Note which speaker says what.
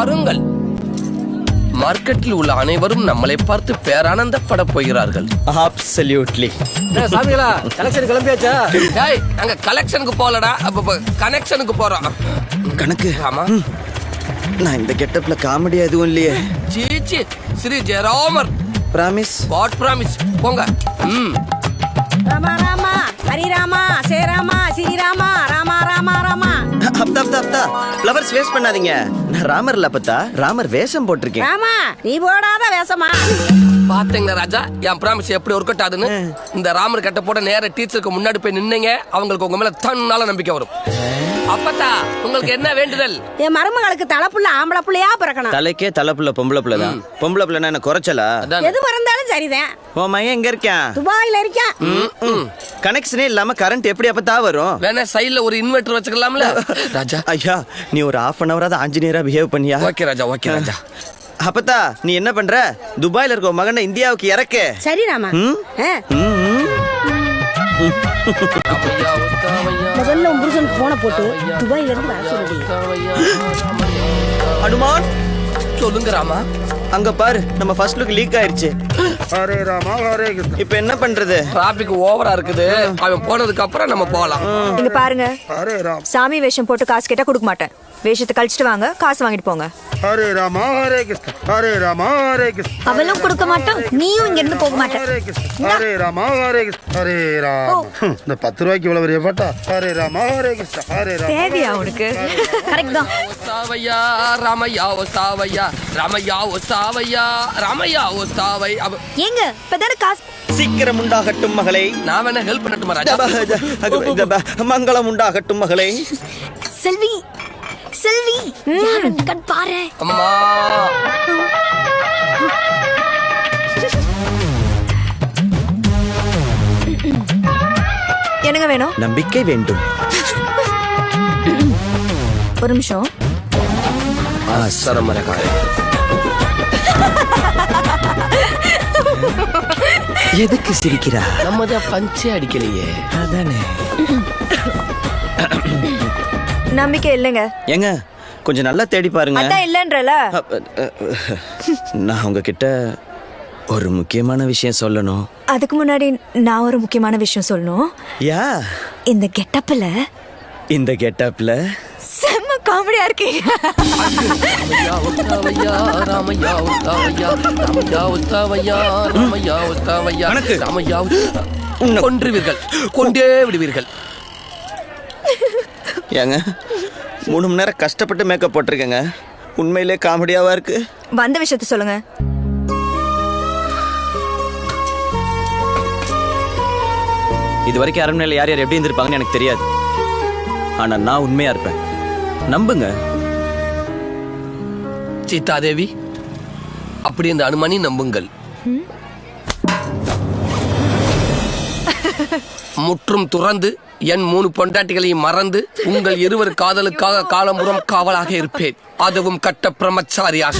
Speaker 1: வாருங்கள். மார்க்கெட்டில் உள்ள அனைவரும் நம்மளை பார்த்து பேரானந்தப்பட போகிறார்கள்.
Speaker 2: அப்சல்யூட்லி.
Speaker 3: சாமிகளா கலெக்ஷன் கிளம்பியாச்சா?
Speaker 1: டேய், நாங்க கலெக்ஷனுக்கு போலடா, கனெக்ஷனுக்கு போறோம்.
Speaker 2: கணக்கு.
Speaker 1: ஆமா.
Speaker 2: நான் இந்த கெட்டப்ல காமெடியா எதுவும் இல்லையே.
Speaker 1: சீச்சி, ஸ்ரீ ஜெயராமர்.
Speaker 2: பிராமிஸ்.
Speaker 1: What promise? போங்க.
Speaker 4: ராமா ராமா ஹரி ராமா சேராமா ஸ்ரீராமா ராமா ராமா ராமா.
Speaker 2: அப்தா ஃப்ளவர்ஸ் வேஸ்ட் பண்ணாதீங்க. நான் ராமர் இல்ல அப்பத்தா, ராமர் வேஷம் போட்டிருக்கேன்.
Speaker 4: ராமா நீ போடாத வேஷமா?
Speaker 1: பாத்தீங்களா ராஜா, என் பிராமிஸ் எப்படி ஒர்க் அவுட் ஆகுதுன்னு. இந்த ராமர் கட்ட போட நேர டீச்சருக்கு முன்னாடி போய் நின்னீங்க, அவங்களுக்கு உங்க மேல தன்னால நம்பிக்கை வரும். அப்பத்தா, உங்களுக்கு என்ன வேண்டுதல்?
Speaker 4: என் மருமகளுக்கு தலைப்புள்ள ஆம்பளை புள்ளையா பிறக்கணும்.
Speaker 2: தலைக்கே தலைப்புள்ள பொம்பளை புள்ள தான். பொம்பளை புள்ளனா என்ன குறைச்சலா?
Speaker 4: எது மறந்தாலும் சரிதான்.
Speaker 2: ஓ மையன் எங்க இருக்கான்?
Speaker 4: துபாயில இருக்கான்.
Speaker 2: கனெக்ஷனே இல்லாம கரண்ட் எப்படி அப்பத்தா வரும்?
Speaker 1: வேணா சைடுல ஒரு இன்வெர்டர் வச்சுக்கலாம்ல ராஜா?
Speaker 2: ஐயா, நீ ஒரு 1/2 hour ஆஞ்சநேயரா பிஹேவ் பண்ணியா?
Speaker 1: ஓகே ராஜா, ஓகே ராஜா.
Speaker 2: அப்பத்தா, நீ என்ன பண்ற? துபாயில இருக்க மகனை இந்தியாவுக்கு இறக்கு.
Speaker 4: சரி ராமா. முதல்ல உன் புருஷனுக்கு போன போட்டு துபாயில இருந்து வர சொல்லி.
Speaker 2: அனுமான்
Speaker 1: சொல்லுங்க ராமா.
Speaker 2: அங்க பாரு, நம்ம ஃபர்ஸ்ட் லுக் லீக் ஆயிருச்சு.
Speaker 5: ஹரே ராமா ஹரே கிருஷ்ணா.
Speaker 2: இப்போ என்ன பண்றது?
Speaker 1: டிராபிக் ஓவரா இருக்குது. அவன் போனதுக்கு அப்புறம் நம்ம போலாம்.
Speaker 6: இங்க பாருங்க,
Speaker 5: ஹரே ராம்.
Speaker 6: சாமி வேஷம் போட்டு காசு கேட்டா கொடுக்க மாட்டேன். வேஷத்தை கழிச்சிட்டு வாங்க, காசு வாங்கிட்டு போங்க.
Speaker 5: ஹரே ராமா ஹரே கிருஷ்ணா. ஹரே ராமா ஹரே கிருஷ்ணா.
Speaker 6: அவளும் கொடுக்க மாட்டான், நீயும் இங்க இருந்து போக மாட்டேன்.
Speaker 5: ஹரே கிருஷ்ணா. ஹரே ராமா ஹரே கிருஷ்ணா. ஹரே ராம். இந்த 10 ரூபாய்க்கு இவ்வளவு பெரிய பாட்டா? ஹரே ராமா ஹரே கிருஷ்ணா. ஹரே ராம்.
Speaker 6: தேவையா உனக்கு? கரெக்ட் தான்.
Speaker 1: ஓஸ்தாவையா ராமையா, ஓஸ்தாவையா ராமையா, ஓஸ்தாவையா ராமையா, ஓஸ்தாவை.
Speaker 6: ஏங்க இப்பதானே காசு.
Speaker 2: சீக்கிரம் உண்டாகட்டும் மகளே.
Speaker 1: நான் வேணா ஹெல்ப் பண்ணட்டுமா ராஜா?
Speaker 2: மங்களம் உண்டாகட்டும் மகளே.
Speaker 6: செல்வி செல்வி, யார் அந்த கண் பாரு.
Speaker 1: அம்மா,
Speaker 6: என்னங்க வேணும்?
Speaker 2: நம்பிக்கை வேண்டும்.
Speaker 6: ஒரு நிமிஷம்.
Speaker 1: சரமரகாய்.
Speaker 2: எதுக்கு சிரிக்கிறா?
Speaker 1: நம்ம தான் பஞ்சே அடிக்கலையே.
Speaker 2: அதானே.
Speaker 6: நம்பிக்கை இல்லைங்க.
Speaker 2: ஏங்க கொஞ்சம் நல்லா தேடி பாருங்க.
Speaker 6: அதான் இல்லன்றல.
Speaker 2: நான் உங்ககிட்ட ஒரு முக்கியமான விஷயம் சொல்லணும்.
Speaker 6: அதுக்கு முன்னாடி நான் ஒரு முக்கியமான விஷயம் சொல்லணும்.
Speaker 2: யா,
Speaker 6: இந்த கெட்டப்ல செம்ம காமெடியா இருக்கீங்க.
Speaker 1: ராமையா, ஓஸ்தாவையா ராமையா, ஓஸ்தாவையா ராமையா, ஓஸ்தாவையா ராமையா, ஓஸ்தாவையா
Speaker 2: கணக்கு.
Speaker 1: ராமையா. கொன்றுவீர்கள், கொண்டே விடுவீர்கள்.
Speaker 2: ஏங்க 3 மணி நேரம் கஷ்டப்பட்டு மேக்கப் போட்டிருக்கேங்க. உண்மையிலே காமெடியாவா இருக்கு.
Speaker 6: வந்த விஷயத்த சொல்லுங்க.
Speaker 2: இது வரைக்கும் அரண்மனையில் யார் யார் எப்படி இருந்திருப்பாங்கன்னு எனக்கு தெரியாது. ஆனா நான் உண்மையா இருப்பேன், நம்புங்க.
Speaker 1: சீதாதேவி, அப்படி இந்த அனுமனி நம்புங்கள். முற்றும் துறந்து என் 3 பொண்டாட்டிகளையும் மறந்து உங்கள் இருவர் காதலுக்காக காலமுறம் காவலாக இருப்பேன். அதுவும் கட்ட பிரம்மச்சாரியாக.